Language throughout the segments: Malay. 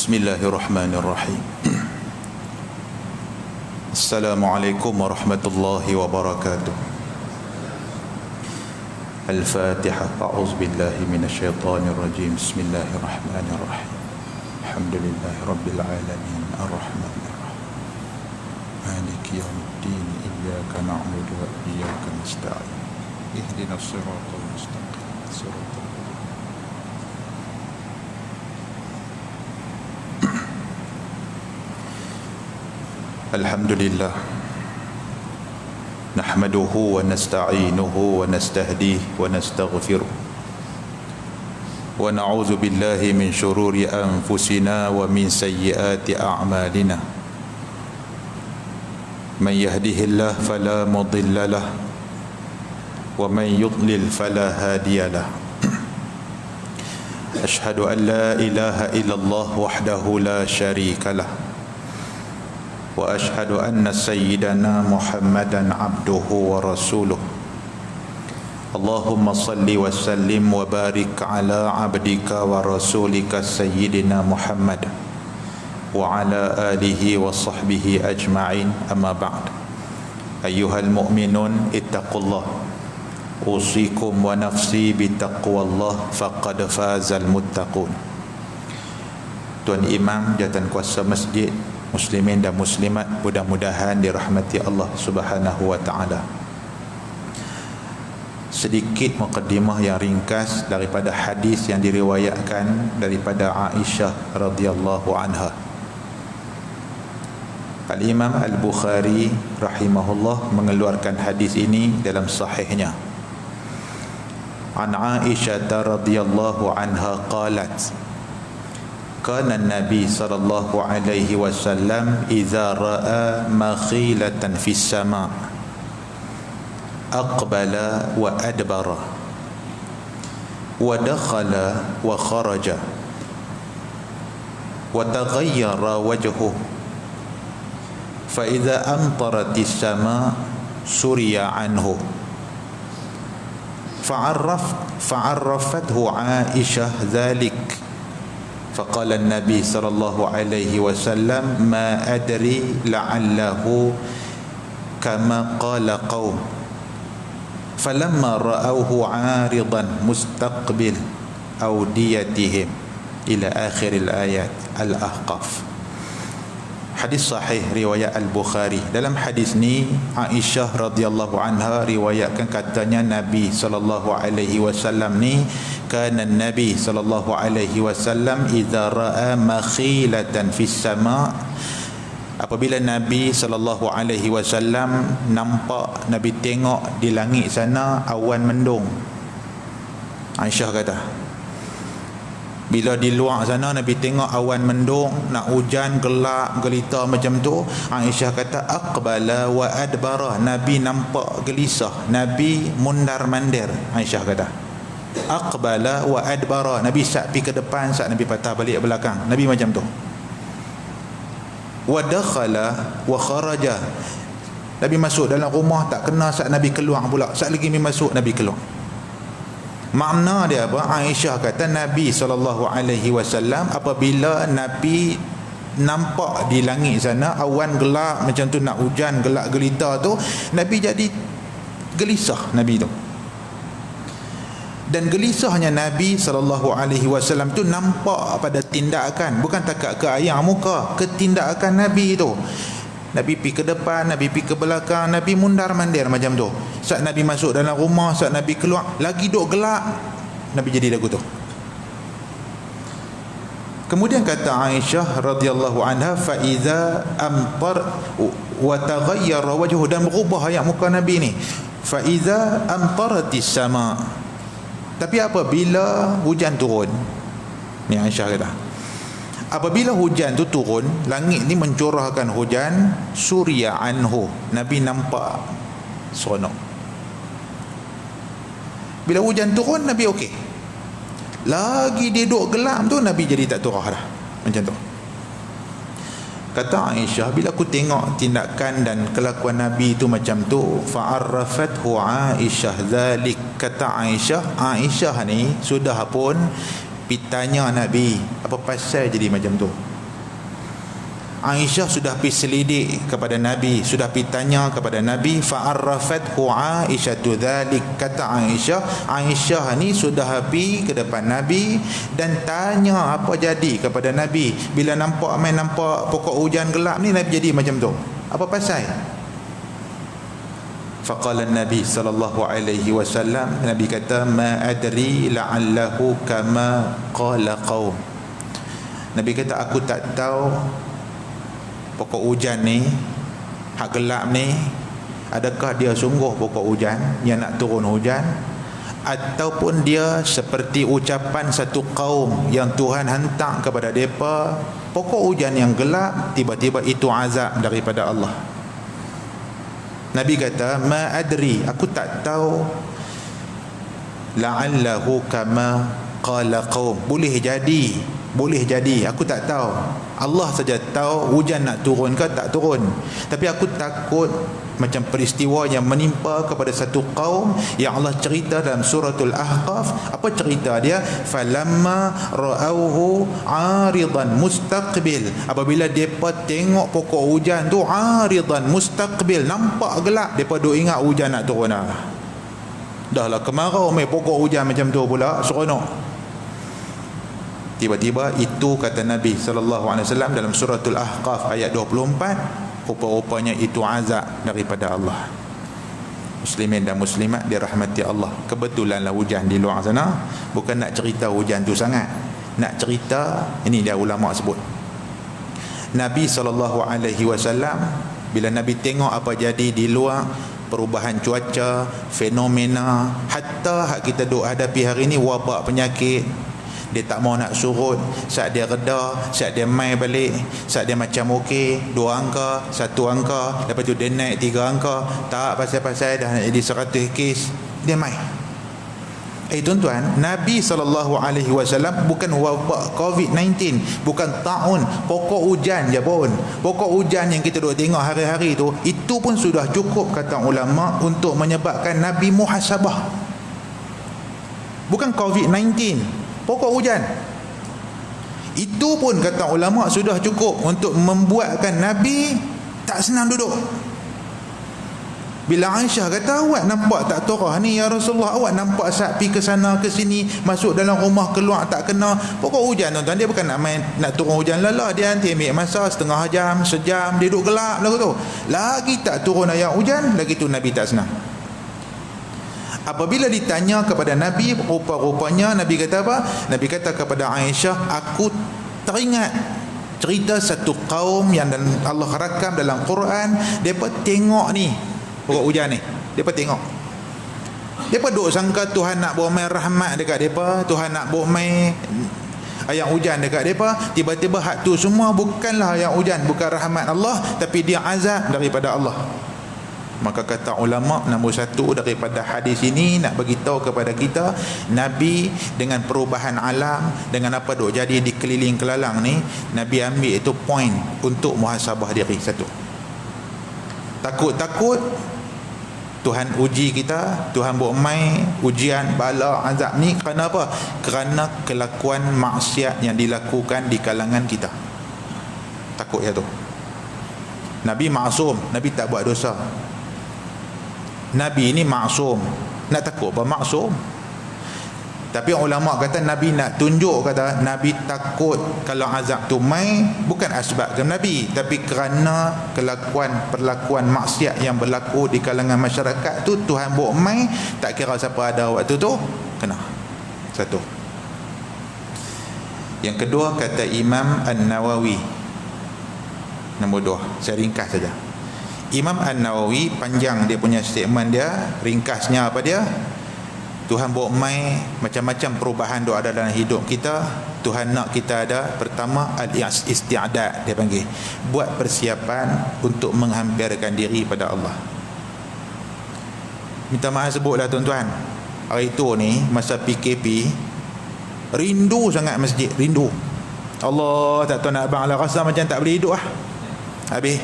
Bismillahirrahmanirrahim. Assalamualaikum warahmatullahi wabarakatuh. Al-Fatihah. A'udzu billahi minasyaitonir rajim. Bismillahirrahmanirrahim. Alhamdulillahirabbil alamin. Arrahmanir rahim. Maliki yaumiddin. Iyyaka na'budu wa iyyaka nasta'in. Ihdinas siratal mustaqim. Siratal Alhamdulillah, nahmaduhu wa nasta'inuhu wa nastahdihi wa nastaghfiruh wa na'udzu billahi min shururi anfusina wa min sayyiati a'malina. Man yahdihillahu fala mudilla lahu wa man yudlil fala hadiya lahu. Ashhadu an la ilaha illallah wahdahu la syarika lahu wa ashhadu anna sayyidana Muhammadan abduhu wa rasuluh. Allahumma salli wa sallim wa barik ala abdika wa rasulika sayyidina Muhammad wa ala alihi wa sahbihi ajma'in, amma ba'd. Ayyuhal mu'minun ittaqullah, usikum wa nafsi bitaqwallah, faqad fazal muttaqun. Tuan Imam, jawatan kuasa masjid, muslimin dan muslimat, mudah-mudahan dirahmati Allah Subhanahu wa taala. Sedikit mukaddimah yang ringkas daripada hadis yang diriwayatkan daripada Aisyah radhiyallahu anha. Al-Imam Al-Bukhari rahimahullah mengeluarkan hadis ini dalam sahihnya. An Aisyah radhiyallahu anha qalat, kana Nabi sallallahu alaihi wasallam idza ra'a makhilatan fis sama' aqbala wa adbara wa dakhala wa kharaja wa taghayyara wajhuhu fa idza amtaratis sama' suriya anhu fa'arrafathu Aisyah dhalik. فقال النبي صلى الله عليه وسلم ما أدري لعله كما قال قوم فلما رأوه عارضا مستقبل أوديتهم إلى آخر الآيات. Al-Ahqaf. Hadis sahih riwayat Al-Bukhari. Dalam hadis ni Aisyah radhiyallahu anha riwayatkan katanya Nabi sallallahu alaihi wasallam ni, kana Nabi sallallahu alaihi wasallam idza ra'a makhilatan fis sama', apabila Nabi sallallahu alaihi wasallam nampak, Nabi tengok di langit sana awan mendung. Aisyah kata, bila di luar sana Nabi tengok awan mendung, nak hujan, gelap, gelita macam tu, Aisyah kata aqbala wa adbara, Nabi nampak gelisah, Nabi mundar mandir. Aisyah kata aqbala wa adbara, Nabi sat pergi ke depan, sat Nabi patah balik ke belakang, Nabi macam tu. Wa dakhala wa kharaja, Nabi masuk dalam rumah, tak kena sat Nabi keluar pula, sat lagi Nabi masuk, Nabi keluar. Makna dia apa? Aisyah kata Nabi SAW apabila Nabi nampak di langit sana awan gelap macam tu, nak hujan, gelap gelita tu, Nabi jadi gelisah Nabi tu. Dan gelisahnya Nabi SAW tu nampak pada tindakan, bukan takat ke ayam muka, ke tindakan Nabi tu. Nabi pergi ke depan, Nabi pergi ke belakang, Nabi mundar mandir macam tu. Saat Nabi masuk dalam rumah, saat Nabi keluar, lagi duk gelap, Nabi jadi lagu tu. Kemudian kata Aisyah radhiyallahu anha, fa iza amtar wa taghayyara wajhu, dan berubah ayat muka Nabi ni. Fa iza amtaratis sama', tapi apabila hujan turun, ni Aisyah kata, apabila hujan tu turun, langit ni mencurahkan hujan, surya anhu, Nabi nampak seronok. Bila hujan turun, Nabi okey. Lagi dia duduk gelap tu, Nabi jadi tak turah dah. Macam tu. Kata Aisyah, bila aku tengok tindakan dan kelakuan Nabi tu macam tu, fa'arrafathu Aisyah dhalik. Kata Aisyah ni sudah pun pitanya Nabi, apa pasal jadi macam tu? Aisyah sudah pergi selidik kepada Nabi, sudah pergi tanya kepada Nabi. Fa'arrafathu Aisyatu dzalik, kata Aisyah ni sudah pergi ke depan Nabi dan tanya apa jadi kepada Nabi bila nampak pokok hujan gelap ni. Nabi jadi macam tu, apa pasal? Faqala Nabi sallallahu alaihi wasallam, Nabi kata, ma adri la'allahu kama qala qaum. Nabi kata, aku tak tahu pokok hujan ni, hak gelap ni, adakah dia sungguh pokok hujan yang nak turun hujan, ataupun dia seperti ucapan satu kaum yang Tuhan hantar kepada mereka pokok hujan yang gelap, tiba-tiba itu azab daripada Allah. Nabi kata, ma adri, aku tak tahu, la'allahu kama qala qaum, boleh jadi, aku tak tahu. Allah saja tahu hujan nak turun ke tak turun. Tapi aku takut macam peristiwa yang menimpa kepada satu kaum yang Allah cerita dalam suratul Ahqaf. Apa cerita dia? Falamma ra'auhu 'aridan mustaqbil, apabila depa tengok pokok hujan tu 'aridan mustaqbil, nampak gelap, depa duk ingat hujan nak turun dah. Dah lah kemarau mai pokok hujan macam tu pula, seronok. Tiba-tiba itu kata Nabi SAW dalam suratul Ahqaf ayat 24, rupa-rupanya itu azab daripada Allah. Muslimin dan muslimat dirahmati Allah, kebetulanlah hujan di luar sana. Bukan nak cerita hujan tu sangat, nak cerita ini dia ulama sebut, Nabi SAW bila Nabi tengok apa jadi di luar, perubahan cuaca, fenomena, hatta hak kita duk hadapi hari ni, wabak penyakit, dia tak mau nak surut, saat dia reda, saat dia mai balik, saat dia macam okey, 2 angka, 1 angka, lepas tu dia naik 3 angka, tak pasal-pasal dah nak jadi 100 kes, dia mai. Tuan-tuan, Nabi SAW bukan wabak COVID-19, bukan taun, pokok hujan je pun. Pokok hujan yang kita duk tengok hari-hari tu, itu pun sudah cukup kata ulama untuk menyebabkan Nabi muhasabah. Bukan COVID-19, pokok hujan itu pun kata ulama sudah cukup untuk membuatkan Nabi tak senang duduk. Bila Aisyah kata, awak nampak tak torah ni ya Rasulullah, awak nampak saat pergi ke sana ke sini, masuk dalam rumah keluar tak kena pokok hujan. Tuan-tuan, dia bukan nak main nak turun hujan lelah, dia nanti ambil masa setengah jam, sejam, dia duduk gelap lagu tu, lagi tak turun ayat hujan, lagi tu Nabi tak senang. Apabila ditanya kepada Nabi, rupa-rupanya Nabi kata apa? Nabi kata kepada Aisyah, aku teringat cerita satu kaum yang Allah rakam dalam Quran. Mereka tengok ni pokok hujan ni, mereka tengok, mereka duk sangka Tuhan nak bawa mai rahmat dekat mereka, Tuhan nak bawa mai ayat hujan dekat mereka. Tiba-tiba hak tu semua bukanlah ayat hujan, bukan rahmat Allah, tapi dia azab daripada Allah. Maka kata ulama, nombor 1 daripada hadis ini nak bagi tahu kepada kita, Nabi dengan perubahan alam, dengan apa duk jadi di keliling kelalang ni, Nabi ambil itu point untuk muhasabah diri. 1, takut-takut Tuhan uji kita, Tuhan buat mai ujian, bala, azab ni kerana apa? Kerana kelakuan maksiat yang dilakukan di kalangan kita. Takut ya tu. Nabi maksum, Nabi tak buat dosa. Nabi ni maksum, nak takut apa maksum? Tapi ulama kata Nabi nak tunjuk, kata Nabi takut kalau azab tu mai bukan asbab ke Nabi, tapi kerana perlakuan maksiat yang berlaku di kalangan masyarakat tu, Tuhan buat mai, tak kira siapa ada waktu tu kena. 1. Yang kedua kata Imam An-Nawawi, nombor 2, saya ringkas saja. Imam An-Nawawi panjang dia punya statement dia, ringkasnya apa dia? Tuhan buat mai macam-macam perubahan doa ada dalam hidup kita. Tuhan nak kita ada, pertama al-isti'adad, dia panggil, buat persiapan untuk menghampirkan diri pada Allah. Minta maaf sebutlah tuan-tuan, hari tu ni masa PKP, rindu sangat masjid, rindu. Allah tak tahu nak abang lah, rasa macam tak boleh hidup lah. Habis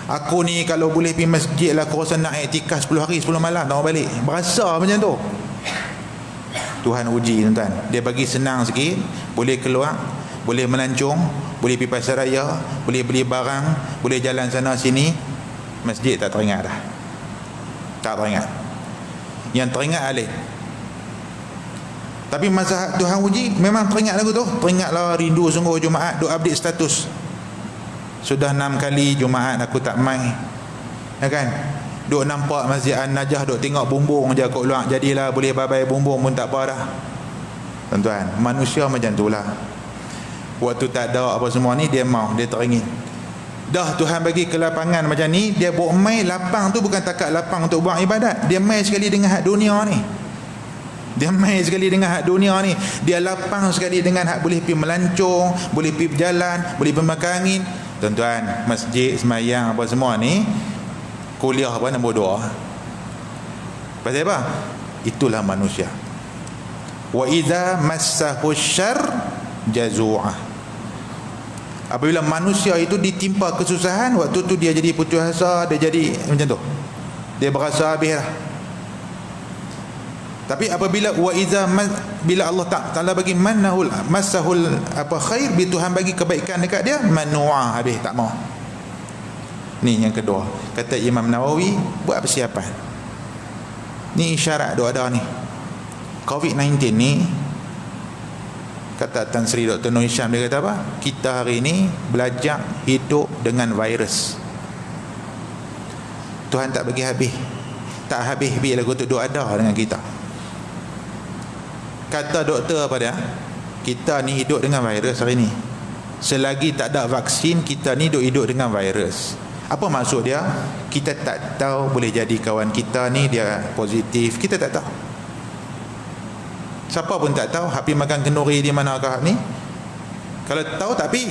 aku ni kalau boleh pergi masjid lah, aku rasa nak iktikaf 10 hari 10 malam tak mau balik, berasa macam tu. Tuhan uji tuan-tuan, dia bagi senang sikit, boleh keluar boleh melancong, boleh pergi pasar raya, boleh beli barang, boleh jalan sana sini. Masjid tak teringat dah. Tak teringat. Yang teringat Alif. Tapi mazhab Tuhan uji memang teringat lagu tu. Teringatlah, rindu sungguh Jumaat, duk update status. Sudah 6 kali Jumaat aku tak mai. Ya kan? Duk nampak Masjid An-Najah, duk tengok bumbung je kat luar. Jadilah boleh babai bumbung pun tak apa dah. Tuan-tuan, manusia macam itulah. Waktu tak ada apa semua ni, dia mau, dia teringin. Dah Tuhan bagi kelapangan macam ni, dia buat mai lapang tu bukan takat lapang untuk buat ibadat. Dia mai sekali dengan hak dunia ni. Dia mai sekali dengan hak dunia ni. Dia lapang sekali dengan hak boleh pergi melancong, boleh pergi berjalan, boleh bermakan angin. Tuan-tuan, masjid, semayang apa semua ni, kuliah apa nombor 2. Pasal apa? Itulah manusia. Wa idza massahu syarr jazu'ah. Apabila manusia itu ditimpa kesusahan, waktu tu dia jadi putus asa, dia jadi macam tu. Dia berasa habis lah. Tapi apabila bila Allah Taala bagi manahul masahul apa khair, bi Tuhan bagi kebaikan dekat dia, manu'a, habis tak mau. Ni yang kedua. Kata Imam Nawawi, buat persiapan. Ni isyarat duk ada ni. COVID-19 ni, kata Tan Sri Dr. Nur Hisham, dia kata apa? Kita hari ni belajar hidup dengan virus. Tuhan tak bagi habis. Tak habis-habis lagu tu duk ada dengan kita. Kata doktor apa dia? Kita ni hidup dengan virus hari ni. Selagi tak ada vaksin, kita ni hidup dengan virus. Apa maksud dia? Kita tak tahu, boleh jadi kawan kita ni dia positif, kita tak tahu. Siapa pun tak tahu hak pergi makan kenduri di manakah ni. Kalau tahu tak pi.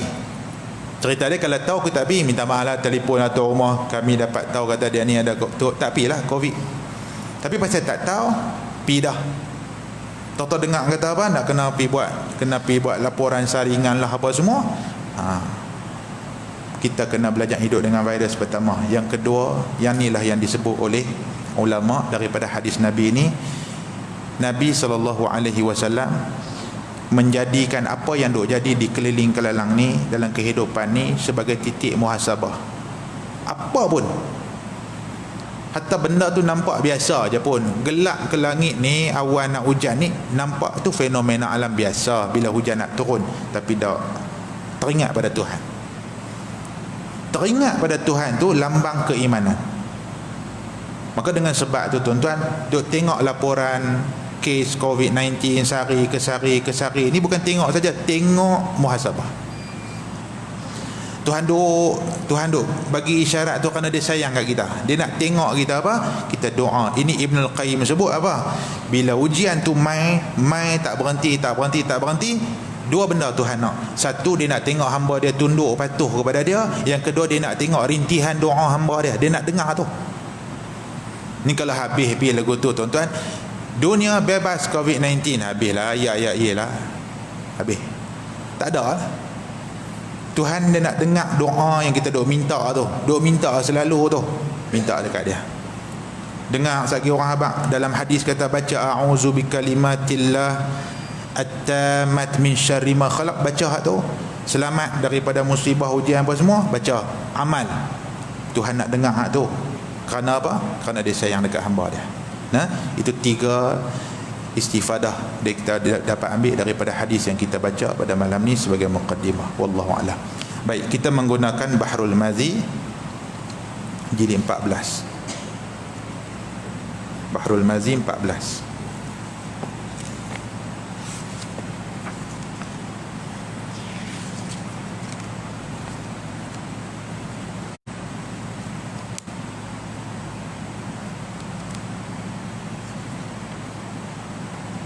Cerita dia kalau tahu aku tak pi, minta maaf lah, telefon atau rumah kami dapat tahu kata dia ni ada tak pi lah COVID. Tapi pasal tak tahu, pi dah. Tahu-tahu dengar kata apa, nak kena pi buat laporan saringan lah apa semua. Kita kena belajar hidup dengan virus pertama. Yang kedua, yang inilah yang disebut oleh ulama daripada hadis Nabi ini. Nabi SAW menjadikan apa yang duk jadi di keliling kelalang ni, dalam kehidupan ni, sebagai titik muhasabah. Apa pun, hatta benda tu nampak biasa je pun, gelap ke langit ni, awan nak hujan ni, nampak tu fenomena alam biasa bila hujan nak turun. Tapi dah teringat pada Tuhan. Teringat pada Tuhan tu lambang keimanan. Maka dengan sebab tu tuan-tuan, duk tengok laporan kes COVID-19 sehari ke sehari ni, bukan tengok saja, tengok muhasabah. Tuhan duk bagi isyarat tu kerana dia sayang kat kita. Dia nak tengok kita apa? Kita doa. Ini Ibn Al-Qayyim sebut apa? Bila ujian tu mai tak berhenti, dua benda Tuhan nak. Satu, dia nak tengok hamba dia tunduk patuh kepada dia. Yang kedua, dia nak tengok rintihan doa hamba dia. Dia nak dengar tu. Ni kalau habis lagu tu tuan-tuan, dunia bebas COVID-19, habislah ya habis. Tak ada lah. Tuhan dia nak dengar doa yang kita duk minta tu. Duk minta selalu tu. Minta dekat dia. Dengar sekali orang habaq dalam hadis kata, baca a'udzu bikalimatillah at-tammat min syarri ma khalaq. Baca hak tu, selamat daripada musibah ujian apa semua. Baca, amal. Tuhan nak dengar hak tu. Kerana apa? Kerana dia sayang dekat hamba dia. Nah, itu 3 istifadah yang kita dapat ambil daripada hadis yang kita baca pada malam ni sebagai muqaddimah. Wallahu a'lam. Baik, kita menggunakan Bahrul Mazi jilid 14. Bahrul Mazi 14.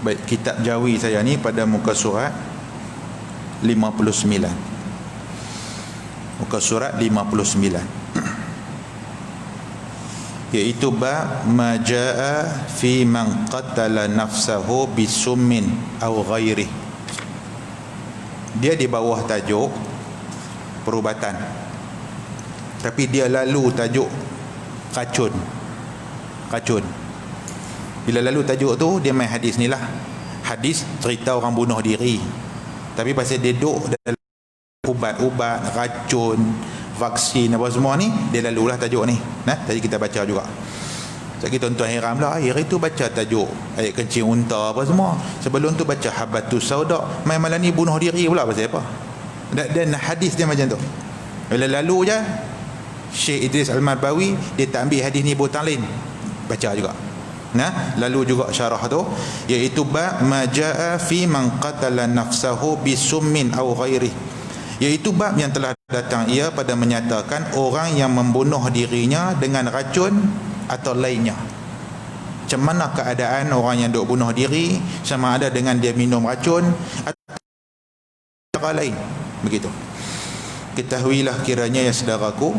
Baik, kitab Jawi saya ni pada muka surat 59. Muka surat 59. Iaitu bab majaa fi man qatala nafsahu bisummin aw ghairi. Dia di bawah tajuk perubatan, tapi dia lalu tajuk racun. Bila lalu tajuk tu, dia main hadis ni lah. Hadis cerita orang bunuh diri, tapi pasal dia duduk dalam ubat-ubat, racun, vaksin apa semua ni, dia lalulah tajuk ni. Nah, tadi kita baca juga. Jadi tuan-tuan heran lah, akhir itu baca tajuk ayat kencing unta apa semua. Sebelum tu baca habatus sauda. Malam ni bunuh diri pula pasal apa? Dan hadis dia macam tu. Bila lalu je Syekh Idris Al-Marbawi dia tak ambil hadis ni botang lain, baca juga. Nah, lalu juga syarah tu iaitu bab majaa fi man qatala nafsahu bisummin aw ghairi, iaitu bab yang telah datang ia pada menyatakan orang yang membunuh dirinya dengan racun atau lainnya. Macam mana keadaan orang yang duk bunuh diri, sama ada dengan dia minum racun atau cara lain, begitu. Ketahuilah kiranya ya saudaraku,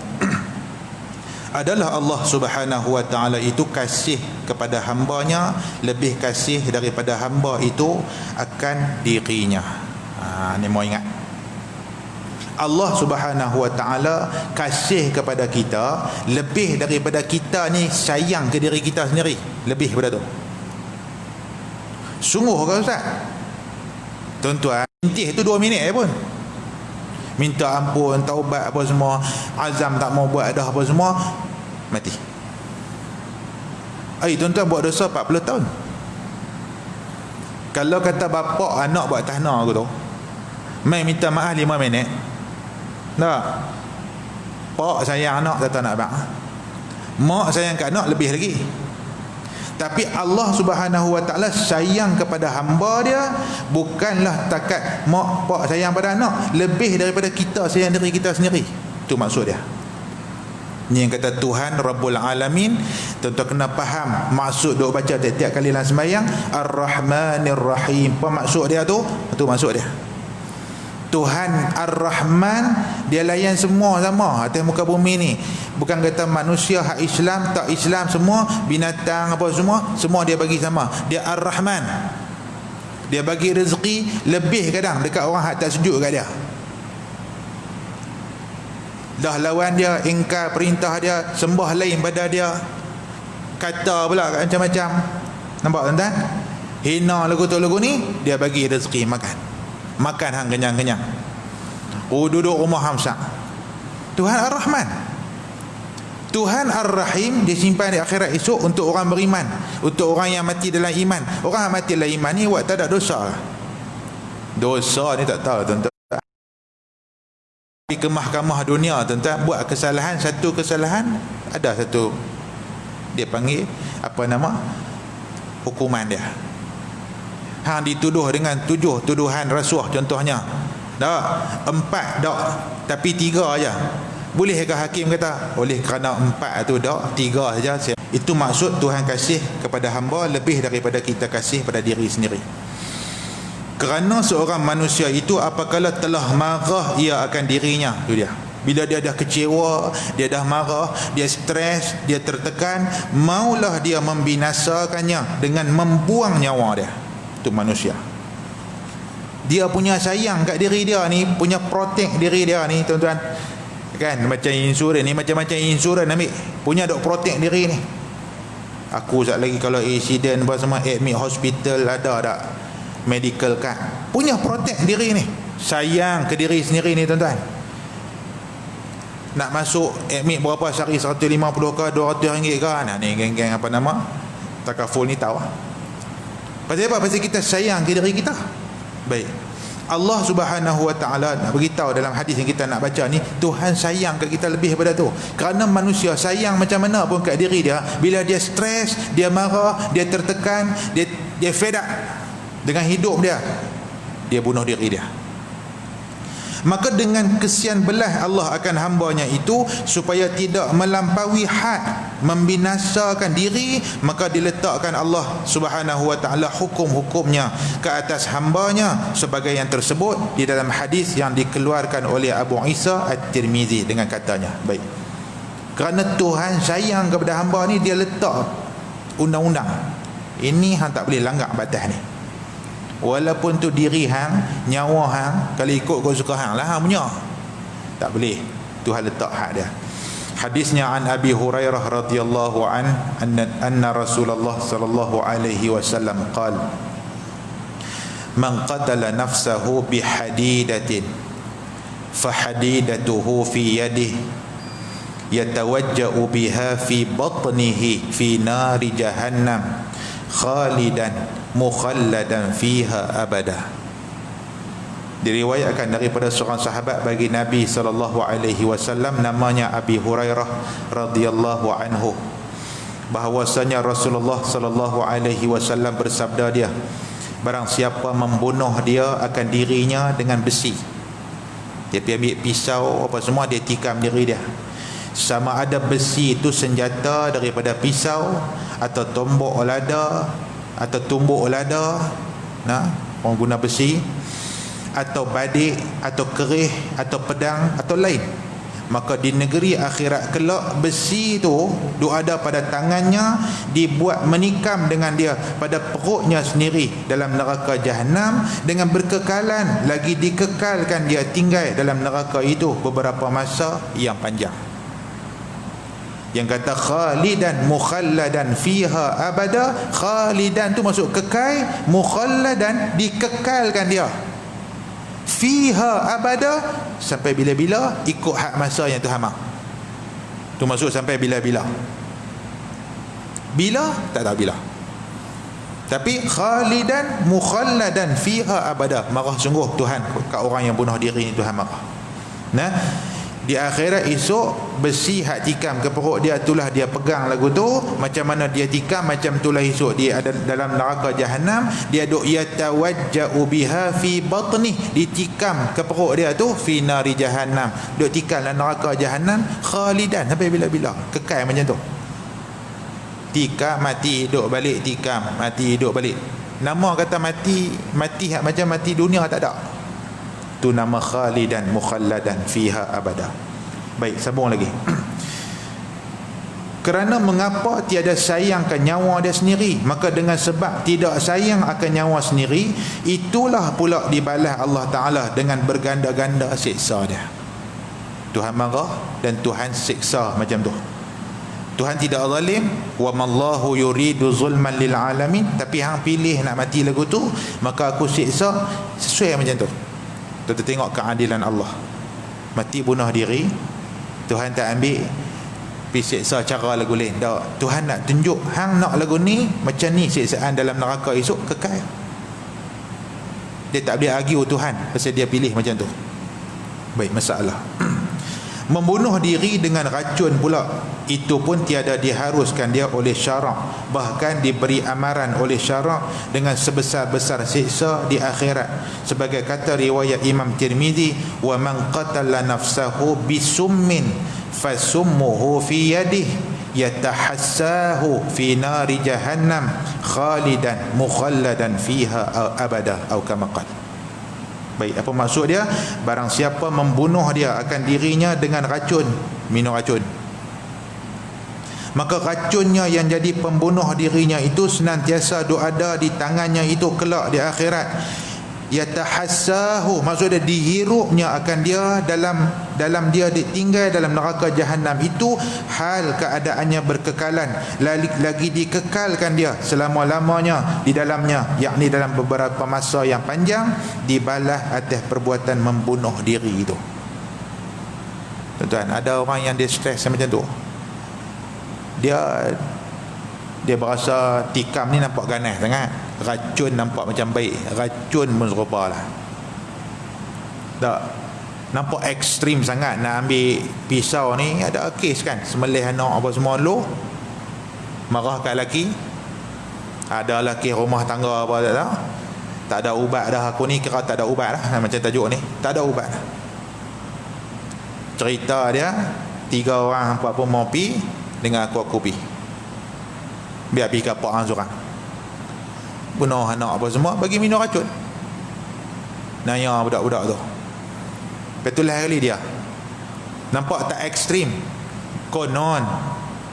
adalah Allah Subhanahu wa taala itu kasih kepada hambanya lebih kasih daripada hamba itu akan dirinya. Ni mau ingat, Allah Subhanahu wa taala kasih kepada kita lebih daripada kita ni sayang ke diri kita sendiri, lebih daripada tu. Sungguh ke ustaz? Tuan-tuan, intih tu 2 minit pun minta ampun, taubat apa semua, azam tak mau buat dah apa semua, mati. Tuan-tuan buat dosa 40 tahun. Kalau kata bapak anak buat tahna aku tu, mai minta maaf 5 minit. Tak. Pak sayang anak tak nak abang. Mak sayang kat anak lebih lagi. Tapi Allah Subhanahu wa taala sayang kepada hamba dia bukanlah takat mak pak sayang pada anak, lebih daripada kita sayang diri kita sendiri. Itu maksud dia. Ni yang kata Tuhan Rabbul Alamin. Tuan-tuan kena faham maksud duk baca tiap-tiap kali dalam sembahyang Ar-Rahmanir Rahim. Apa maksud dia tu? Itu maksud dia. Tuhan Ar-Rahman, dia layan semua sama atas muka bumi ni. Bukan kata manusia hak Islam tak Islam, semua binatang apa semua dia bagi sama. Dia Ar-Rahman. Dia bagi rezeki lebih kadang dekat orang hak tak sujud kat dia. Dah lawan dia, ingkar perintah dia, sembah lain pada dia, kata pula macam-macam. Nampak tuan-tuan? Hina lagu tu lagu ni, dia bagi rezeki makan hang kenyang-kenyang. Duduk rumah hang sak. Tuhan Ar-Rahman. Tuhan Ar-Rahim, dia simpan di akhirat esok untuk orang beriman, untuk orang yang mati dalam iman. Orang yang mati dalam iman ni buat tak ada dosa. Dosa ni tak tahu tuan-tuan. Di mahkamah dunia tuan-tuan buat kesalahan, satu kesalahan ada satu dia panggil apa nama hukuman dia. Hang dituduh dengan 7 tuduhan rasuah contohnya. Tak, 4 tak, tapi 3 aja. Bolehkah hakim kata oleh kerana 4 tu tak, 3 saja? Itu maksud Tuhan kasih kepada hamba lebih daripada kita kasih pada diri sendiri. Kerana seorang manusia itu apabila telah marah ia akan dirinya, itu dia. Bila dia dah kecewa, dia dah marah, dia stres, dia tertekan, maulah dia membinasakannya dengan membuang nyawa dia. Itu manusia. Dia punya sayang kat diri dia ni, punya protect diri dia ni tuan-tuan. Kan macam insurans ni, macam-macam insurans ambil, punya dok protect diri ni. Aku sat lagi kalau accident apa semua admit hospital ada tak medical card. Punya protect diri ni. Sayang ke diri sendiri ni tuan-tuan. Nak masuk admit berapa sehari, 150 ke 200 ringgit ke. Nah ni geng-geng apa nama takaful ni tahu. Pasal apa? Pasal kita sayang ke diri kita. Baik. Allah Subhanahu wa taala nak beritahu dalam hadis yang kita nak baca ni, Tuhan sayang kat kita lebih daripada tu. Kerana manusia sayang macam mana pun kat diri dia, bila dia stres, dia marah, dia tertekan, dia fed up dengan hidup dia, dia bunuh diri dia. Maka dengan kesian belah Allah akan hambanya itu supaya tidak melampaui had membinasakan diri, maka diletakkan Allah Subhanahu wa taala hukum-hukumnya ke atas hambanya sebagai yang tersebut di dalam hadis yang dikeluarkan oleh Abu Isa At-Tirmizi dengan katanya. Baik. Kerana Tuhan sayang kepada hamba ni, dia letak undang-undang. Ini hang tak boleh langgar batas ni. Walaupun tu diri hang, nyawa hang, kalau ikut kau suka hang lah hang punya, tak boleh. Tuhan letak hak dia. Hadisnya an Abi Hurairah radhiyallahu anna Rasulullah sallallahu alaihi wasallam qala man qatala nafsahu bihadidatin fahadidatuhu fi yadihi yatawajja'u biha fi batnihi fi nari jahannam khalidan mukhalladan fiha abada. Diriwayatkan daripada seorang sahabat bagi Nabi SAW, namanya Abi Hurairah radhiyallahu anhu, bahwasanya Rasulullah SAW bersabda dia, barang siapa membunuh dia akan dirinya dengan besi, dia pergi ambil pisau apa semua, dia tikam diri dia, sama ada besi itu senjata daripada pisau atau tombok lada atau tumbuk lada, nah, orang guna besi, atau badik atau kerih atau pedang atau lain, maka di negeri akhirat kelak besi itu ada pada tangannya, dibuat menikam dengan dia pada perutnya sendiri dalam neraka jahanam dengan berkekalan, lagi dikekalkan dia tinggal dalam neraka itu beberapa masa yang panjang. Yang kata khalidan mukhalladan fiha abada, khalidan tu masuk kekal, mukhalladan dikekalkan dia, fiha abada sampai bila-bila, ikut hak masa yang Tuhan mahu. Tu masuk sampai bila-bila. Bila? Tak tahu bila. Tapi khalidan mukhalladan fiha abada, marah sungguh Tuhan kat orang yang bunuh diri ni, Tuhan marah. Nah, di akhirat esok besi hak tikam ke perut dia, itulah dia pegang lagu tu, macam mana dia tikam, macam itulah esok dia ada dalam neraka jahanam, dia duk yatawajja'u biha fi batni, ditikam ke perut dia tu, fi nari jahannam, duk tikam dalam neraka jahanam khalidan sampai bila-bila, kekal macam tu. Tikam mati hidup balik, tikam mati hidup balik. Nama kata mati hak macam mati dunia tak ada. Tu nama khalidan mukhalladan fiha abada. Baik, sambung lagi. Kerana mengapa tiada sayang akan nyawa dia sendiri, maka dengan sebab tidak sayang akan nyawa sendiri, itulah pula dibalas Allah Ta'ala dengan berganda-ganda siksa dia. Tuhan marah dan Tuhan siksa macam tu. Tuhan tidak zalim, wa mallahu yuridu zulman lil alamin, tapi hang pilih nak mati lagu tu, maka aku siksa sesuai macam tu. Kita tengok keadilan Allah. Mati bunuh diri, Tuhan tak ambil pergi siksa cara lagu lain. Tak. Tuhan nak tunjuk hang nak lagu ni, macam ni siksaan dalam neraka esok, kekal. Dia tak boleh argue Tuhan pasal dia pilih macam tu. Baik, masalah. Membunuh diri dengan racun pula, itu pun tiada diharuskan dia oleh syarak, bahkan diberi amaran oleh syarak dengan sebesar-besar siksa di akhirat. Sebagai kata riwayat Imam Tirmizi, wa man qatala nafsahu bisummin fasummuhu fi yadihi yatahassahu fi nari jahannam khalidan mukhalladan fiha abada atau kama qala. Baik, apa maksud dia? Barang siapa membunuh dia akan dirinya dengan racun, minum racun, maka racunnya yang jadi pembunuh dirinya itu senantiasa ada di tangannya itu kelak di akhirat. Yatahassahu, maksud dia dihirupnya akan dia dalam dia ditinggal dalam neraka jahanam itu, hal keadaannya berkekalan, lagi dikekalkan dia selama-lamanya di dalamnya, yakni dalam beberapa masa yang panjang, dibalas atas perbuatan membunuh diri itu. Tuan-tuan, ada orang yang dia stres macam tu, dia berasa tikam ni nampak ganas sangat, racun nampak macam baik, racun pun serupa lah, tak nampak ekstrim sangat. Nak ambil pisau ni, ada kes kan, semelih anak apa semua dulu, marah kat lelaki, ada lelaki rumah tangga apa tak tahu, tak ada ubat dah, aku ni kira tak ada ubat lah, macam tajuk ni, tak ada ubat lah. Cerita dia, 3 orang apa pun mau pi dengan aku pi, biar pergi ke pak hang seorang, bunuh anak apa semua, bagi minum racun. Nanya budak-budak tu, betul kali dia nampak tak ekstrim, konon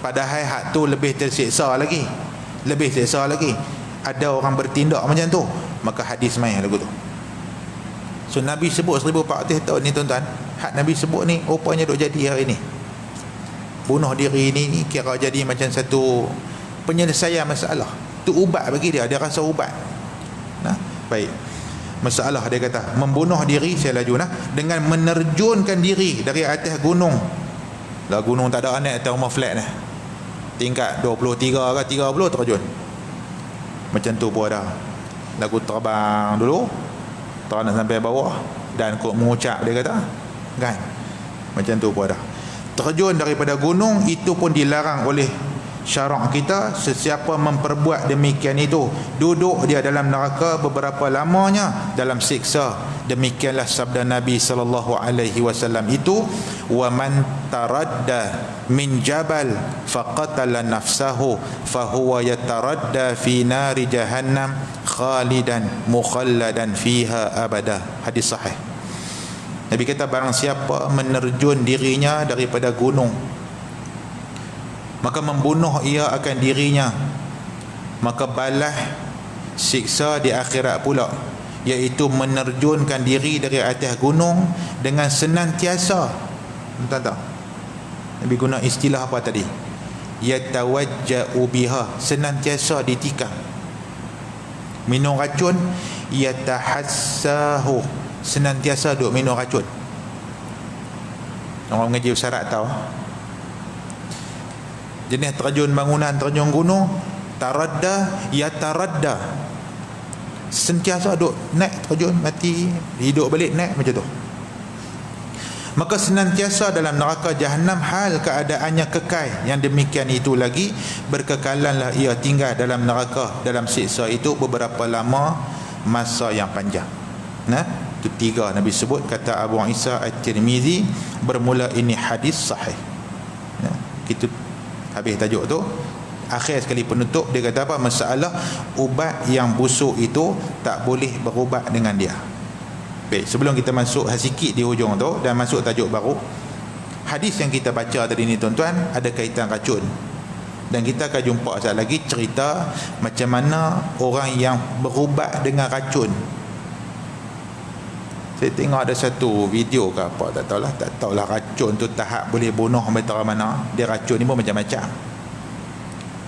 padahal hak tu lebih tersiksa lagi, lebih siksa lagi. Ada orang bertindak macam tu, maka hadis main lagu tu. So Nabi sebut 1400 tahun ni tuan-tuan, hak Nabi sebut ni rupanya duk jadi hari ni. Bunuh diri ni kira jadi macam satu penyelesaian masalah. Tu ubat bagi dia, dia rasa ubat. Nah, baik. masalah dia kata membunuh diri, saya laju dengan menerjunkan diri dari atas gunung. Lah gunung tak ada anak atas rumah flat ni, tingkat 23 ke 30 terjun. Macam tu pun ada. Lagu terbang dulu, tak nak sampai bawah dan kok mengucap dia kata kan. Macam tu pun ada. Terjun daripada gunung itu pun dilarang oleh syarak kita. Sesiapa memperbuat demikian itu, duduk dia dalam neraka beberapa lamanya dalam siksa. Demikianlah sabda Nabi sallallahu alaihi wasallam itu, wa man taradda min jabal faqatala nafsahu fahuwa yataradda fi nari jahannam khalidan mukhalladan fiha abada. Hadis sahih. Nabi kata barang siapa menerjun dirinya daripada gunung, maka membunuh ia akan dirinya, maka balas siksa di akhirat pula, iaitu menerjunkan diri dari atas gunung dengan senantiasa. Entah tak? Nabi guna istilah apa tadi? Yatawajja'u biha, senantiasa ditikam. Minum racun, yatahassahu, senantiasa duk minum racun. Orang mengaji syarat tahu. Jenis terjun bangunan, terjun gunung, taradda, yataradda, sentiasa duk naik, terjun, mati, hidup balik, naik, macam tu. Maka senantiasa dalam neraka Jahannam, hal keadaannya kekal. Yang demikian itu lagi, berkekalanlah ia tinggal dalam neraka, dalam siksa itu beberapa lama, masa yang panjang. Nah, itu 3 Nabi sebut. Kata Abu Isa At-Tirmizi, bermula ini hadis sahih. Nah, itu habis tajuk tu. Akhir sekali penutup dia kata apa? Masalah ubat yang busuk itu tak boleh berubat dengan dia. Baik, sebelum kita masuk sikit di hujung tu dan masuk tajuk baru, hadis yang kita baca tadi ni tuan-tuan ada kaitan racun. Dan kita akan jumpa sekali lagi cerita macam mana orang yang berubat dengan racun. Saya tengok ada satu video ke apa, tak tahulah racun tu tahap boleh bunuh sampai mana. Dia racun ni pun macam-macam.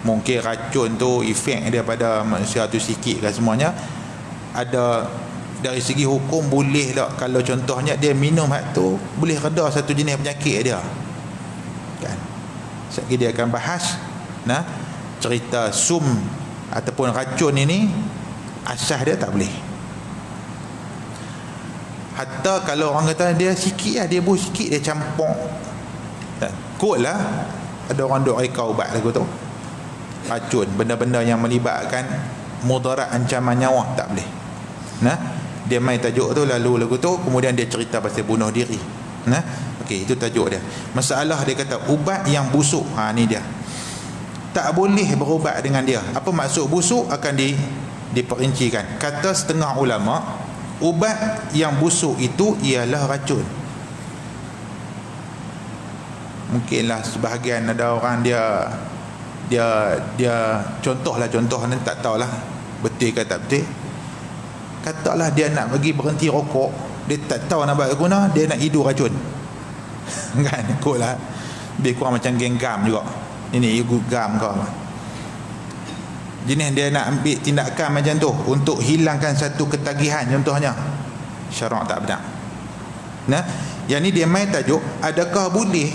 Mungkin racun tu efek dia pada manusia tu sikit ke semuanya. Ada dari segi hukum boleh tak kalau contohnya dia minum hak tu boleh reda satu jenis penyakit dia. Kan? Sekali dia akan bahas cerita sum ataupun racun ini asas dia tak boleh. Hatta kalau orang kata dia sikit lah, dia buh sikit, dia campur, kot lah. Ada orang duk reka ubat lagu tu racun, benda-benda yang melibatkan mudarat, ancaman nyawa, tak boleh. Dia main tajuk tu, lalu lagu tu kemudian dia cerita pasal bunuh diri. Okey, itu tajuk dia. Masalah dia kata ubat yang busuk, ni dia tak boleh berubat dengan dia. Apa maksud busuk akan diperincikan. Kata setengah ulama, ubat yang busuk itu ialah racun. Mungkinlah sebahagian ada orang dia contoh ni tak tahulah betul ke tak betul. Katalah dia nak bagi berhenti rokok, dia tak tahu nak buat guna, dia nak hidu racun. Kan, ikutlah. Dia kurang macam geng gam juga. Ini gam kau. Jenis dia nak ambil tindakan macam tu untuk hilangkan satu ketagihan contohnya. Syarak tak benar. Yang ni dia main tajuk, adakah boleh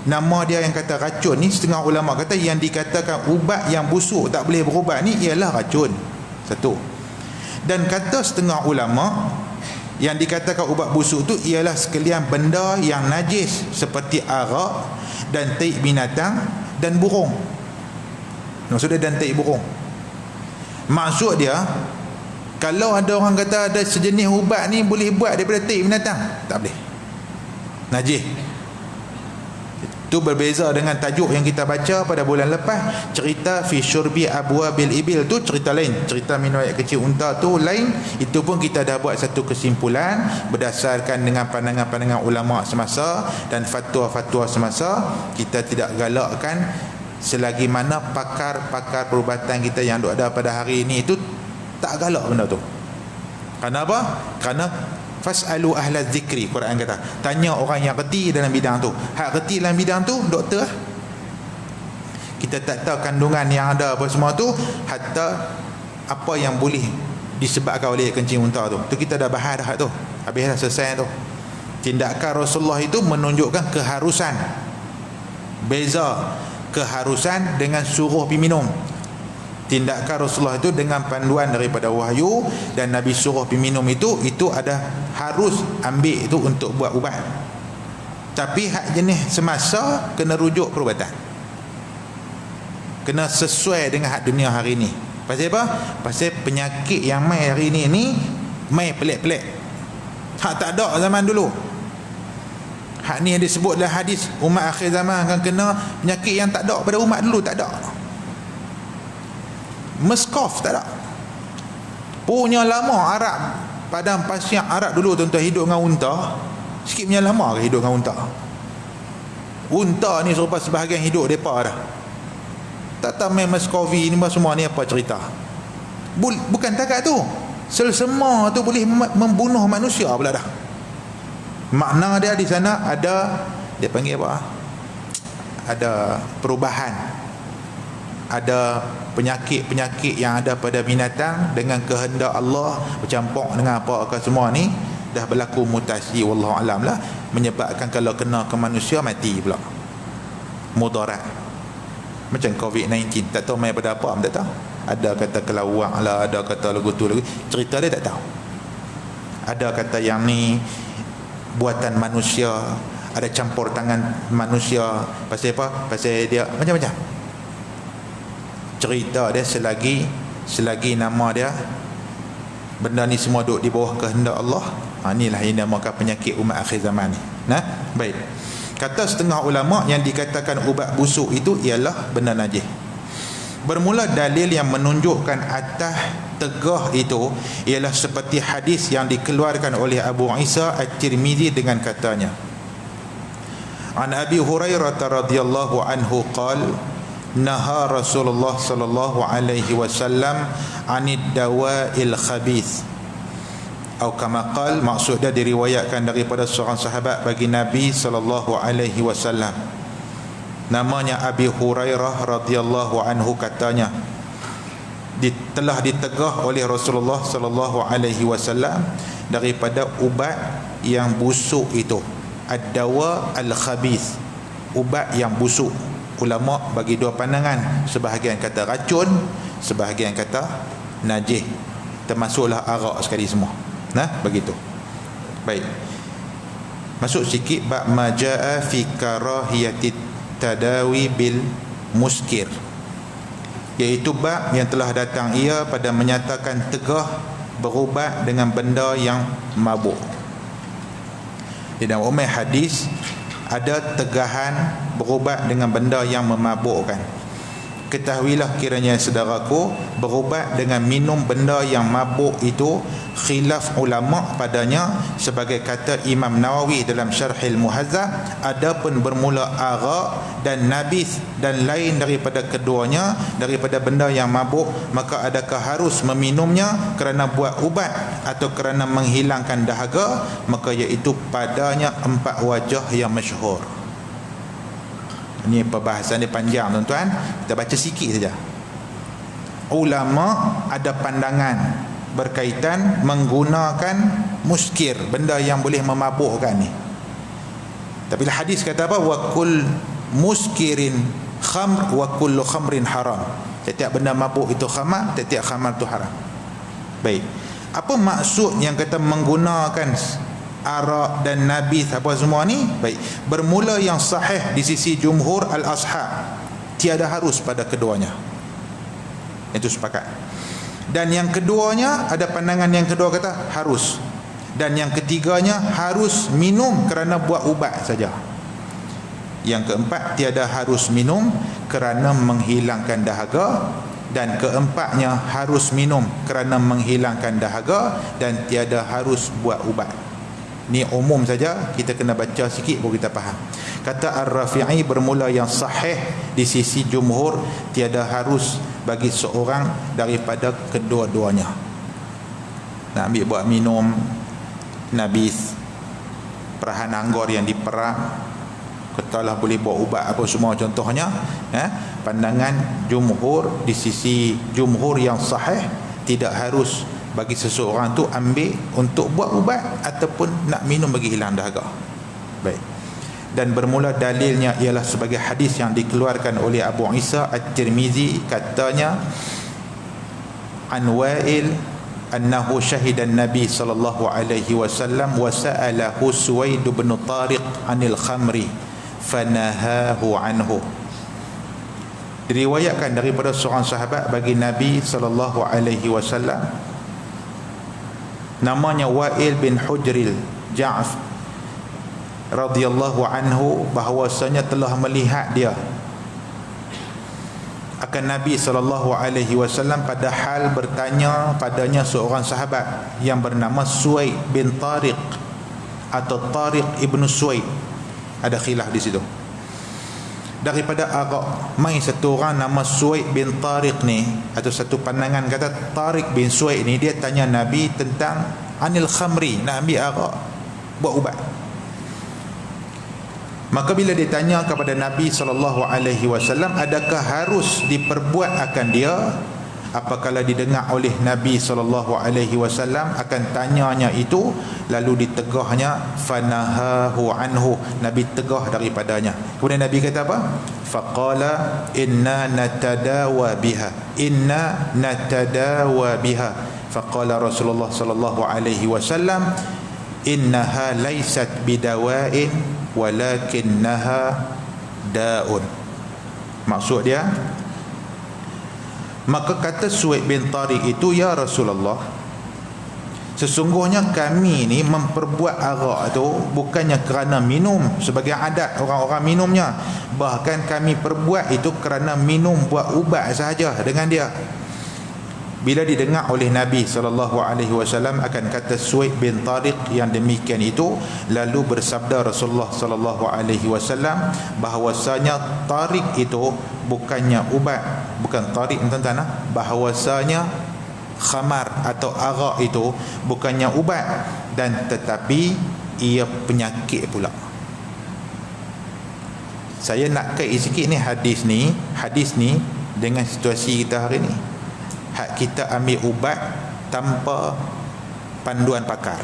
nama dia yang kata racun ni, setengah ulama kata yang dikatakan ubat yang busuk tak boleh berubat ni ialah racun. Satu. Dan kata setengah ulama yang dikatakan ubat busuk tu ialah sekalian benda yang najis seperti arak dan taik binatang dan burung. Maksudnya dan taik burung. Maksud dia, kalau ada orang kata ada sejenis ubat ni boleh buat daripada taik binatang, tak boleh, najis. Itu berbeza dengan tajuk yang kita baca pada bulan lepas, cerita fi syurbi abwabil ibil, tu cerita lain. Cerita minum air kecil unta tu lain. Itu pun kita dah buat satu kesimpulan berdasarkan dengan pandangan-pandangan ulama semasa dan fatwa-fatwa semasa. Kita tidak galakkan selagi mana pakar-pakar perubatan kita yang ada pada hari ini itu tak galak benda tu. Kenapa? Kerana fas'alu ahla zikri, Quran kata, tanya orang yang reti dalam bidang tu. Hak reti dalam bidang tu doktor lah. Kita tak tahu kandungan yang ada apa semua tu, hatta apa yang boleh disebabkan oleh kencing unta tu. Tu kita dah bahas dah tu. Habis dah selesai tu. Tindakan Rasulullah itu menunjukkan keharusan. Beza keharusan dengan suruh pergi minum. Tindakan Rasulullah itu dengan panduan daripada wahyu, dan Nabi suruh pergi minum itu ada harus ambil itu untuk buat ubat. Tapi hak jenis semasa kena rujuk perubatan, kena sesuai dengan hak dunia hari ni. Pasal apa? Pasal penyakit yang mai hari ni mai pelik-pelik. Hak tak ada zaman dulu. Hak ni yang disebut dalam hadis umat akhir zaman akan kena penyakit yang tak ada pada umat dulu, tak ada. Meskov tak ada. Punya lama Arab, padang pasir Arab dulu tuan-tuan hidup dengan unta. Sikit punya lama ke hidup dengan unta. Unta ni serupa sebahagian hidup mereka dah. Tak tahu main Meskovi ni semua ni apa cerita. Bukan takat tu, selsema tu boleh membunuh manusia pula dah. Makna dia di sana ada, dia panggil apa? Ada perubahan, ada penyakit-penyakit yang ada pada binatang dengan kehendak Allah bercampur dengan apa semua ni dah berlaku mutasi, wallahu alam lah, menyebabkan kalau kena ke manusia mati pula, mudarat. Macam COVID-19, tak tahu main pada apa, tak tahu. Ada kata kelawak lah, ada kata lagu tu, cerita dia tak tahu. Ada kata yang ni buatan manusia, ada campur tangan manusia. Pasal apa? Pasal dia macam-macam cerita dia. Selagi nama dia, benda ni semua duduk di bawah kehendak Allah. Inilah yang dinamakan penyakit umat akhir zaman ni. Baik. Kata setengah ulama, yang dikatakan ubat busuk itu ialah benda najis. Bermula dalil yang menunjukkan atas tegah itu ialah seperti hadis yang dikeluarkan oleh Abu Isa At-Tirmizi dengan katanya, An Abi Hurairah radhiyallahu anhu qala naha Rasulullah sallallahu alaihi wasallam 'anid dawa'il khabith. Atau kama qala, maksudnya diriwayatkan daripada seorang sahabat bagi Nabi sallallahu alaihi wasallam, namanya Abi Hurairah radhiyallahu anhu, katanya telah ditegah oleh Rasulullah sallallahu alaihi wasallam daripada ubat yang busuk itu, ad-dawa al-khabith, ubat yang busuk. Ulama bagi dua pandangan, sebahagian kata racun, sebahagian kata najis, termasuklah arak sekali semua. Begitu. Baik. Masuk sikit bab majaa fi karahiyati tadawi bil muskir, iaitu bab yang telah datang ia pada menyatakan tegah berubat dengan benda yang mabuk. Di dalam umum hadis ada tegahan berubat dengan benda yang memabukkan. Ketahuilah kiranya saudaraku, berubat dengan minum benda yang mabuk itu khilaf ulama padanya, sebagai kata Imam Nawawi dalam Syarhil Muhazzab, adapun bermula arak dan nabis dan lain daripada keduanya daripada benda yang mabuk, maka adakah harus meminumnya kerana buat ubat atau kerana menghilangkan dahaga? Maka iaitu padanya 4 wajah yang masyhur. Ini perbahasan dia panjang tuan-tuan, kita baca sikit saja. Ulama ada pandangan berkaitan menggunakan muskir, benda yang boleh memabukkan ni. Tapi hadis kata apa? Wa kull muskirin khamr wa kullu khamrin haram. Setiap benda mabuk itu khamar, setiap khamar itu haram. Baik. Apa maksud yang kata menggunakan arak dan nabis apa semua ni? Baik, bermula yang sahih di sisi jumhur al-ashab, tiada harus pada keduanya, itu sepakat. Dan yang keduanya, ada pandangan yang kedua kata harus, dan yang ketiganya harus minum kerana buat ubat saja. Yang keempat, tiada harus minum kerana menghilangkan dahaga, dan keempatnya harus minum kerana menghilangkan dahaga, dan tiada harus buat ubat. Ni umum saja, kita kena baca sikit baru kita faham. Kata Ar-Rafi'i, bermula yang sahih di sisi jumhur, tiada harus bagi seorang daripada kedua-duanya. Nak ambil buat minum nabis, perahan anggur yang diperah, katalah boleh buat ubat apa semua contohnya. Pandangan jumhur, di sisi jumhur yang sahih, tidak harus bagi seseorang tu ambil untuk buat ubat ataupun nak minum bagi hilang dahaga. Baik. Dan bermula dalilnya ialah sebagai hadis yang dikeluarkan oleh Abu Isa At-Tirmizi, katanya an Wa'il annahu syahidan Nabi sallallahu alaihi wasallam wa sa'alahu Suwaid bin Tariq anil khamri fanahahu anhu. Diriwayatkan daripada seorang sahabat bagi Nabi sallallahu alaihi wasallam, namanya Wa'il bin Hujril Ja'f radhiyallahu anhu, bahawasanya telah melihat dia akan Nabi sallallahu alaihi wasallam, padahal bertanya padanya seorang sahabat yang bernama Suwaid bin Tariq atau Tariq ibnu Suwaid. Ada khilaf di situ. Daripada Arab mai satu orang nama Suwaid bin Tariq ni, atau satu pandangan kata Tariq bin Suwaid ni, dia tanya Nabi tentang anil khamri, nak ambil arak buat ubat. Maka bila ditanya kepada Nabi SAW, adakah harus diperbuat akan dia? Apakala didengar oleh Nabi SAW akan tanyanya itu, lalu ditegahnya, fanahahu anhu, Nabi tegah daripadanya. Kemudian Nabi kata apa? Faqala inna natadawa biha, inna natadawa biha. Faqala Rasulullah SAW, innaha laysat bidawa'in walakinnaha da'un. Maksud dia, maka kata Suwaid bin Tariq itu, ya Rasulullah, sesungguhnya kami ni memperbuat arak tu bukannya kerana minum sebagai adat orang-orang minumnya, bahkan kami perbuat itu kerana minum buat ubat sahaja dengan dia. Bila didengar oleh Nabi SAW akan kata Suwaid bin Tariq yang demikian itu, lalu bersabda Rasulullah SAW bahawasanya Tariq itu bukannya ubat, bukan Tariq tuan-tuan, bahawasanya khamar atau arak itu bukannya ubat, dan tetapi ia penyakit pula. Saya nak kait sikit ni hadis ni dengan situasi kita hari ni. Hak kita ambil ubat tanpa panduan pakar.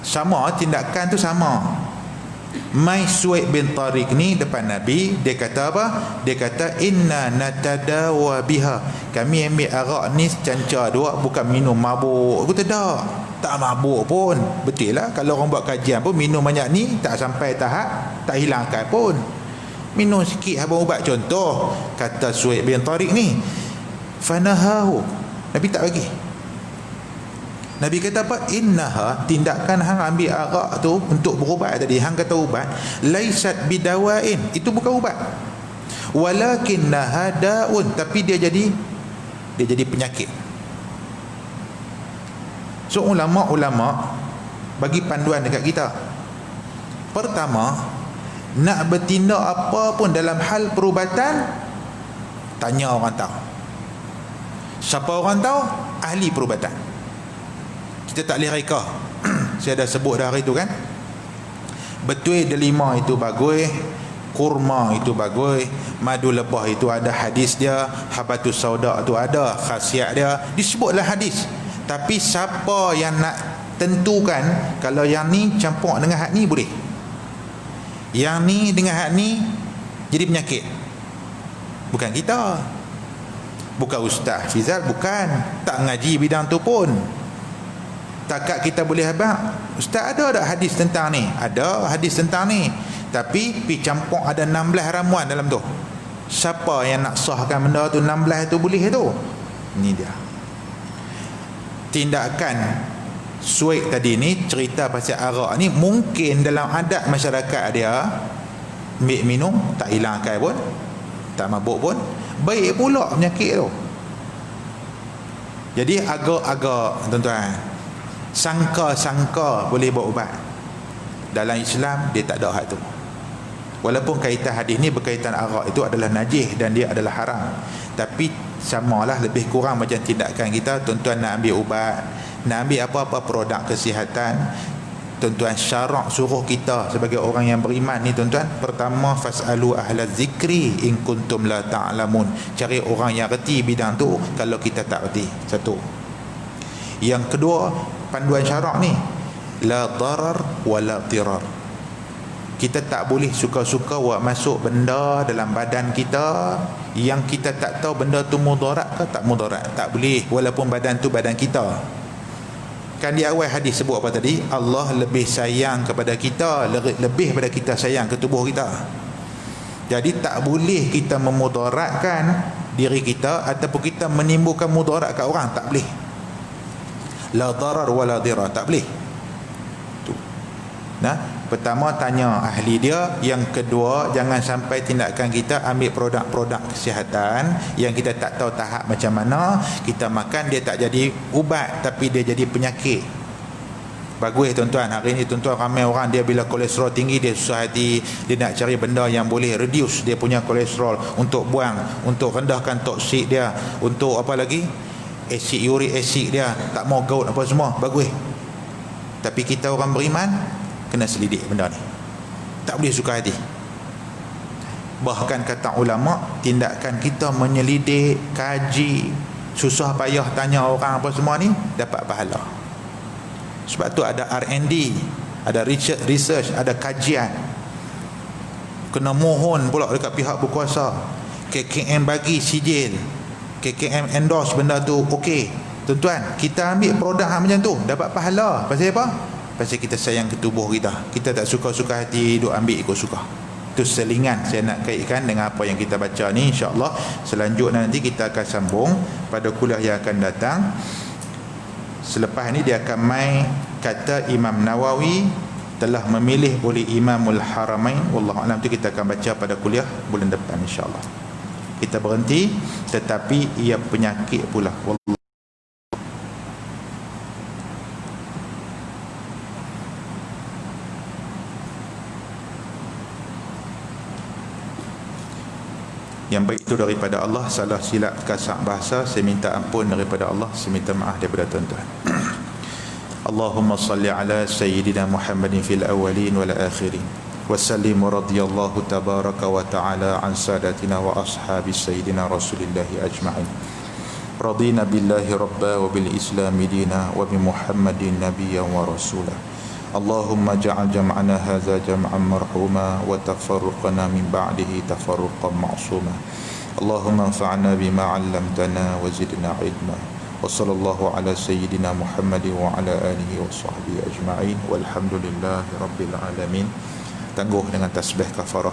Sama, tindakan tu sama. Mai Suwaid bin Tariq ni depan Nabi, dia kata apa? Dia kata inna natadawa biha, kami ambil arak ni canca dua, bukan minum mabuk. Aku tak mabuk pun. Betul lah, kalau orang buat kajian pun minum banyak ni tak sampai tahap tak hilangkan pun. Minum sikit habang ubat, contoh kata Suwaid bin Tariq ni, fanahahu, Nabi tak bagi. Nabi kata apa? Innaha, tindakan hang ambil arak tu untuk berubat tadi, hang kata ubat, laisat bidawain, itu bukan ubat, walakinnaha da'un, tapi dia jadi penyakit. So ulama-ulama bagi panduan dekat kita. Pertama, nak bertindak apa pun dalam hal perubatan, tanya orang tahu. Siapa orang tahu? Ahli perubatan. Kita tak boleh reka. Saya dah sebut dah hari tu kan, betul delima itu bagus, kurma itu bagus, madu lebah itu ada hadis dia, habatus sauda itu ada khasiat dia, disebutlah hadis. Tapi siapa yang nak tentukan kalau yang ni campur dengan hak ni boleh, yang ni dengan hak ni jadi penyakit? Bukan kita, bukan Ustaz Fizal, bukan, tak ngaji bidang tu pun. Takat kita boleh habaq, Ustaz ada tak hadis tentang ni? Ada hadis tentang ni, tapi pi campur ada 16 ramuan dalam tu. Siapa yang nak sahkan benda tu 16 tu boleh tu? Ni dia. Tindakan Suwaid tadi ni cerita pasal arak ni, mungkin dalam adat masyarakat dia ambil minum tak hilangkan pun, tak mabuk pun, baik pula penyakit tu. Jadi agak-agak tuan-tuan, sangka-sangka boleh buat ubat. Dalam Islam dia tak ada hak tu. Walaupun kaitan hadis ni berkaitan arak itu adalah najis dan dia adalah haram, tapi samalah lebih kurang macam tindakan kita. Tuan-tuan nak ambil ubat, nak ambil apa-apa produk kesihatan, tuan-tuan, syarak suruh kita sebagai orang yang beriman ni tuan-tuan, pertama fasalu ahla zikri in kuntum la ta'lamun, cari orang yang reti bidang tu kalau kita tak reti. Satu. Yang kedua, panduan syarak ni la darar wala tirar. Kita tak boleh suka-suka buat masuk benda dalam badan kita yang kita tak tahu benda tu mudarat ke tak mudarat. Tak boleh, walaupun badan tu badan kita. Kan di awal hadis sebut apa tadi? Allah lebih sayang kepada kita, lebih pada kita sayang ke tubuh kita. Jadi tak boleh kita memudaratkan diri kita ataupun kita menimbulkan mudarat kat orang, tak boleh. La darar wala dirar, tak boleh. Tu. Nah, pertama tanya ahli dia, yang kedua jangan sampai tindakan kita ambil produk-produk kesihatan yang kita tak tahu tahap macam mana, kita makan dia tak jadi ubat tapi dia jadi penyakit. Bagus tuan-tuan, hari ni tuan-tuan ramai orang dia bila kolesterol tinggi dia susah hati, dia nak cari benda yang boleh reduce dia punya kolesterol untuk buang, untuk rendahkan toksik dia, untuk apa lagi, asid uric acid dia, tak mau gout apa semua, bagus. Tapi kita orang beriman kena selidik benda ni, tak boleh suka hati. Bahkan kata ulama, tindakan kita menyelidik, kaji, susah payah tanya orang apa semua ni, dapat pahala. Sebab tu ada R&D, ada research, ada kajian. Kena mohon pula dekat pihak berkuasa, KKM bagi sijil, KKM endorse benda tu, okey. Tuan-tuan, kita ambil produk macam tu dapat pahala. Pasal apa? Pasal kita sayang ke tubuh kita. Kita tak suka-suka hati duk ambil ikut suka. Itu selingan saya nak kaitkan dengan apa yang kita baca ni. InsyaAllah selanjutnya nanti kita akan sambung pada kuliah yang akan datang. Selepas ni dia akan mai kata Imam Nawawi telah memilih oleh Imamul Haramain. Wallahualam, tu kita akan baca pada kuliah bulan depan insyaAllah. Kita berhenti, tetapi ia penyakit pula. Wallah. Yang baik itu daripada Allah, salah silap kasak bahasa saya minta ampun daripada Allah, saya minta maaf daripada tuan-tuan. Allahumma salli ala sayyidina Muhammadin fil awwalin wal akhirin wa sallim radhiyallahu tabaraka wa ta'ala an sadatina wa ashabi sayyidina rasulillahi ajma'in. Radina billahi rabba wa bil islami dina wa bi Muhammadin nabiyyan wa rasulah. Allahumma ja'al jam'ana hadza jam'an marhuma wa tafarruqana min ba'dihi tafarruqan ma'suma. Allahumma anfa'na bima 'allamtana wa zidna 'ilma. Wa sallallahu ala sayyidina Muhammadin wa ala alihi wa sahbihi ajma'in walhamdulillahi rabbil alamin. Tangguh dengan tasbih kafarah.